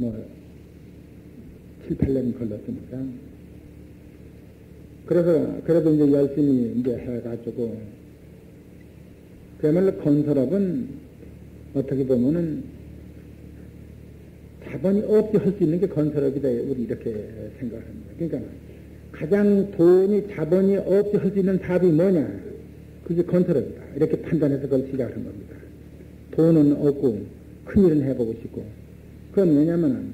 뭐 7, 8년 걸렸으니까. 그래서 그래도 이제 열심히 이제 해가지고 그야말로 건설업은 어떻게 보면은 자본이 없이 할 수 있는 게 건설업이다. 우리 이렇게 생각합니다. 그러니까 가장 돈이 자본이 없이 할 수 있는 사업이 뭐냐? 그게 건설업이다. 이렇게 판단해서 그걸 시작하는 겁니다. 돈은 없고 큰일은 해보고 싶고. 그건 왜냐면은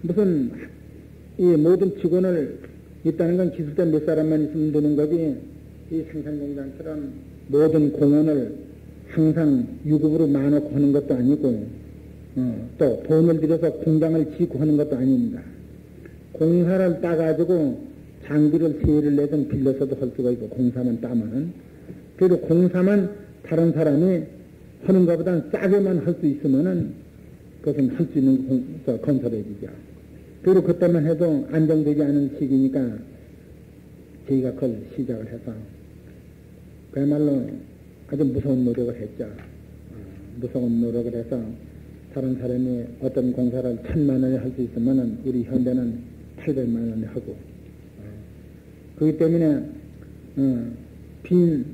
무슨 이 모든 직원을 있다는 건 기술자 몇 사람만 있으면 되는 거지, 이 생산공장처럼 모든 공원을 항상 유급으로 마놓고 하는 것도 아니고, 또 돈을 들여서 공장을 짓고 하는 것도 아닙니다. 공사를 따가지고 장비를 세일을 내든 빌려서도 할 수가 있고, 공사만 따면은. 그래도 공사만 다른 사람이 하는 것보다는 싸게만 할 수 있으면은 그것은 할 수 있는 건설업이죠. 그리고 그때만 해도 안정되지 않은 시기니까 저희가 그걸 시작을 해서 그야말로 아주 무서운 노력을 했죠. 무서운 노력을 해서 다른 사람이 어떤 공사를 1,000만 원에 할 수 있으면은 우리 현대는 800만 원에 하고, 그렇기 때문에 빈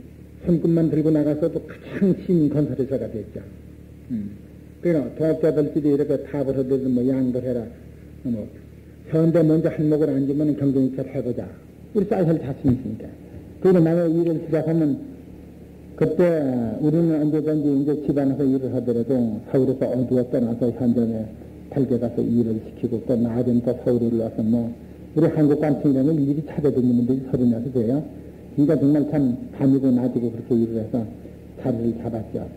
손끝만 들고 나가서도 가장 신 건설회사가 됐죠. 그러니까 동업자들끼리 이렇게 타업을 하든지 뭐 양들 해라. 뭐 현대 먼저 한몫을 앉으면 경쟁처를 해보자. 우리 쌀살 자신 있으니까. 그리고 만약 일을 시작하면 그때 우리는 언제든지 이제 집안에서 일을 하더라도 서울에서 어디에 떠나서 현장에 달게 가서 일을 시키고, 또 나중에 또 서울에 와서 뭐 우리 한국 관청이라는 일이 찾아다니는 데이 36이에요. 그러니까 정말 참 밤이고 낮이고 그렇게 일을 해서 자리를 잡았죠.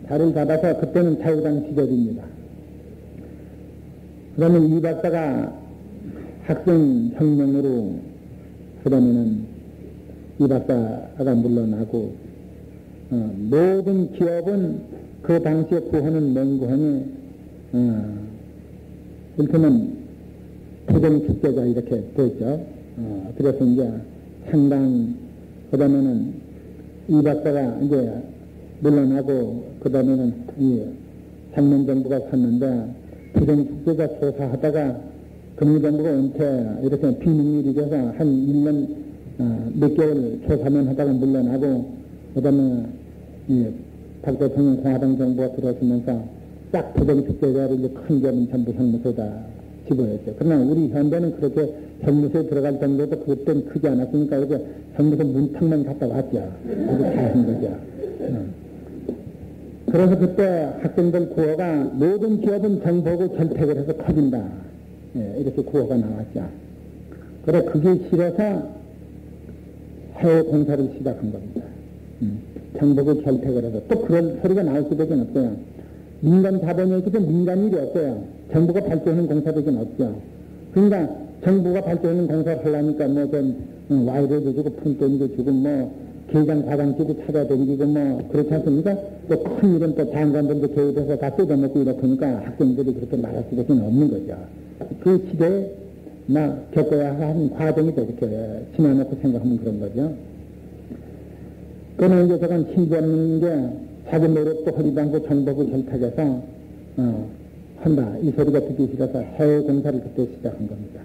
자리를 잡아서 그때는 자유당 시절입니다. 그러면 이 박사가 학생혁명으로, 그 다음에는 이 박사가 물러나고, 모든 기업은 그 당시에 구하는 맹구하니, 일테면 부정축제자 이렇게 됐죠. 그래서 이제 상당, 그 다음에는 이 박사가 이제 물러나고, 그 다음에는 이 장면정부가 섰는데, 부정축제자 조사하다가 금리정부가 은퇴 이렇게 비밀일이 돼서 한 1년 몇 개월 조사만 하다가 물러나고, 그 다음에 박 대통령 공화당 정부가 들어서면서 딱 부정축제자를 이제 큰 기업은 전부 형무소에다 집어였죠. 그러나 우리 현대는 그렇게 형무소에 들어갈 정도도 그때는 크지 않았으니까 이렇게 형무소 문턱만 갔다 왔죠. 그렇게 다 한 거죠. 그래서 그때 학생들 구호가 모든 기업은 정보고 결택을 해서 커진다. 이렇게 구호가 나왔죠. 그래, 그게 싫어서 해외 공사를 시작한 겁니다. 정보고 결택을 해서. 또 그런 소리가 나올 수밖에 없어요. 민간 자본이 있기 때문에 민간 일이 없어요. 정부가 발표하는 공사밖에 없죠. 그러니까 정부가 발표하는 공사를 하려니까 뭐 좀 와이로도 주고 푼돈도 주고 뭐 계장 과장집도 찾아다니고 뭐 그렇지 않습니까? 또 큰 일은 또 장관들도 개입해서 다 뜯어먹고 이렇으니까 학생들이 그렇게 말할 수밖에 없는 거죠. 그 시대에 겪어야 하는 과정이죠. 이렇게 지나놓고 생각하면 그런 거죠. 그러나 이제 저건 힘도 없는 게 자기 노력도 허리도 않고 정복을 결탁해서 한다. 이 소리가 듣기 싫어서 해외 공사를 그때 시작한 겁니다.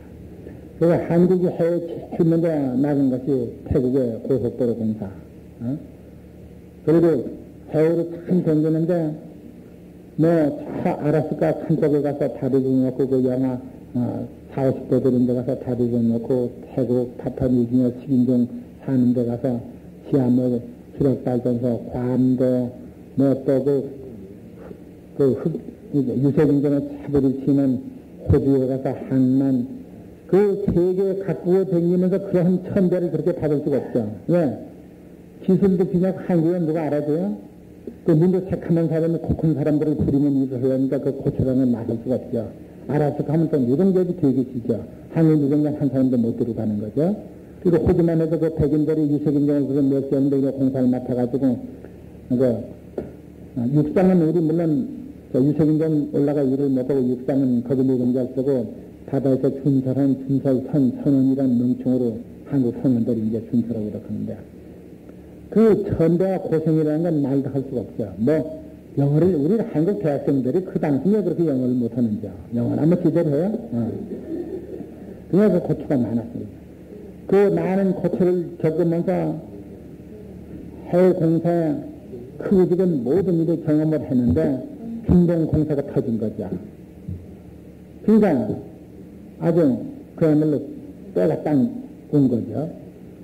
그래서 한국이 해외 제일 먼저 나간 것이 태국의 고속도로 공사. 그리고 해외로 참 댕기는데 뭐 아라스카 산속에 가서 다리 좀 놓고 그 영하 40, 50도 되는 데 가서 다리 좀 놓고 태국 파푸아뉴기니아 식인종 사는 데 가서 시아물 수력발전소 괌도 뭐 또 유색인종의 차별이 치는 호주에 가서 항만 그 세계 각국에 다니면서 그런 천대를 그렇게 받을 수가 없죠. 왜? 기술도 그냥 한국에 누가 알아줘요? 그 문제 새카만 사람이 코 큰 사람들을 부리면 일을 하려니까 그 고초랑은 막을 수가 없죠. 알아서 가면 또 노동력이 되게 지죠. 한국 노동력 한 사람도 못 들어가는 거죠. 그리고 호주만 해도 그 백인들이 유색인종을 그런 몇 개인데 공사를 맡아가지고 육상은 우리 물론 유색인종 올라가 일을 못하고 육상은 거기 노동자를 쓰고 바다에서 준설한 선원이란 명칭으로 한국 선원들이 이제 준설하고 이렇게 하는데 그 천대와 고생이라는 건 말도 할 수가 없죠. 뭐 영어를, 우리 한국 대학생들이 그 당시에 그렇게 영어를 못하는지, 영어를 한번 제대로 해요? 그래서 고초가 많았습니다. 그 많은 고초를 겪으면서 해외 공사에 크고 작은 모든 일을 경험을 했는데, 중동 공사가 터진 거죠. 그러니까 아주 그야말로 때가 딱 온 거죠.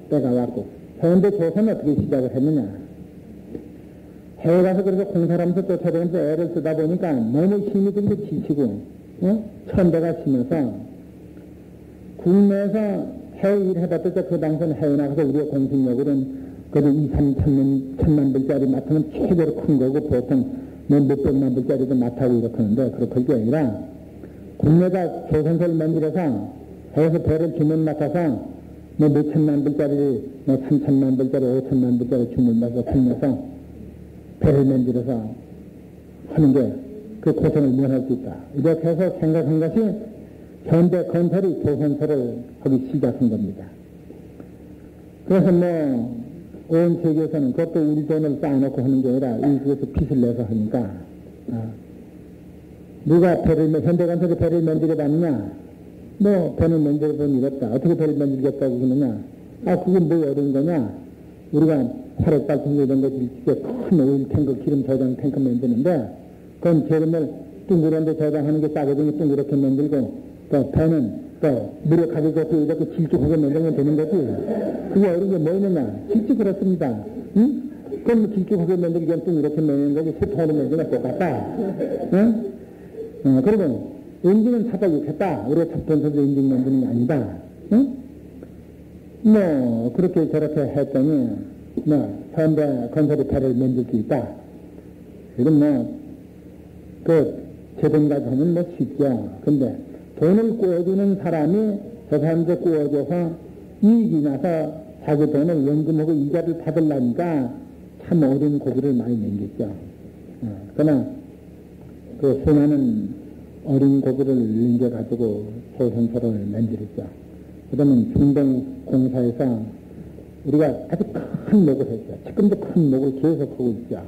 때가 왔고. 그런데 조선은 어떻게 시작을 했느냐. 해외 가서 그래서 공사를 하면서 쫓아다니면서 애를 쓰다 보니까 너무 힘이 들고 지치고, 천대가 심해서 국내에서 해외 일 해봤자 그 당시에는 해외 나가서 우리가 공식력으로는 그래도 2, 3천만 불짜리 맡으면 최대로 큰 거고 보통 뭐 몇백만 불짜리도 맡하고 이렇게 하는데 그렇게 게 아니라 국내가 조선소를 만들어서 해외에서 배를 주문 맡아서 뭐 몇천만 불짜리, 뭐 3천만 불짜리, 5천만 불짜리 주문 맡아서 풀면서 배를 만들어서 하는 게 그 고생을 면할 수 있다. 이렇게 해서 생각한 것이 현대 건설이 조선소를 하기 시작한 겁니다. 그래서 뭐 온 세계에서는 그것도 우리 돈을 쌓아놓고 하는 게 아니라 이쪽에서 빚을 내서 하니까 누가 현대건설이 배를 만들어 봤느냐? 뭐 배를 만들어 본 일 없다. 어떻게 배를 만들겠다고 그러느냐? 그게 뭐 어려운 거냐? 우리가 화력발전소 이런 거 짓게 큰 오일 탱크, 기름 저장 탱크 만드는데 그건 기름을 둥그런데 저장하는 게 싸거든요. 둥그렇게 만들고 또 배는 또 물에 가져가고 이렇게 질쭉하게 만들면 되는 거지. 그게 어려운 게 뭐냐냐? 질쭉 그렇습니다. 응? 그럼 질쭉하게 만들기 전에 둥그렇게 만드는 거지. 소통으로 만들면 똑같다. 응? 그리고 엔진은 차다 욕했다. 우리가 첩전선도 엔진 만드는 게 아니다. 응? 뭐 그렇게 저렇게 했더니 뭐 현대 건설이 배를 만들 수 있다. 이건 뭐 그 재돈 가지고 하면 뭐 쉽죠. 근데 돈을 꾸어주는 사람이 저 사람들 꾸어줘서 이익이 나서 자기 돈을 연금하고 이자를 받으려니까 참 어려운 고비를 많이 넘겼죠. 그러나 그 수많은 어린 고비를 넘겨가지고 조선소를 만들었죠. 그러면 중동 공사에서 우리가 아주 큰 목을 했죠. 지금도 큰 목을 계속하고 있죠.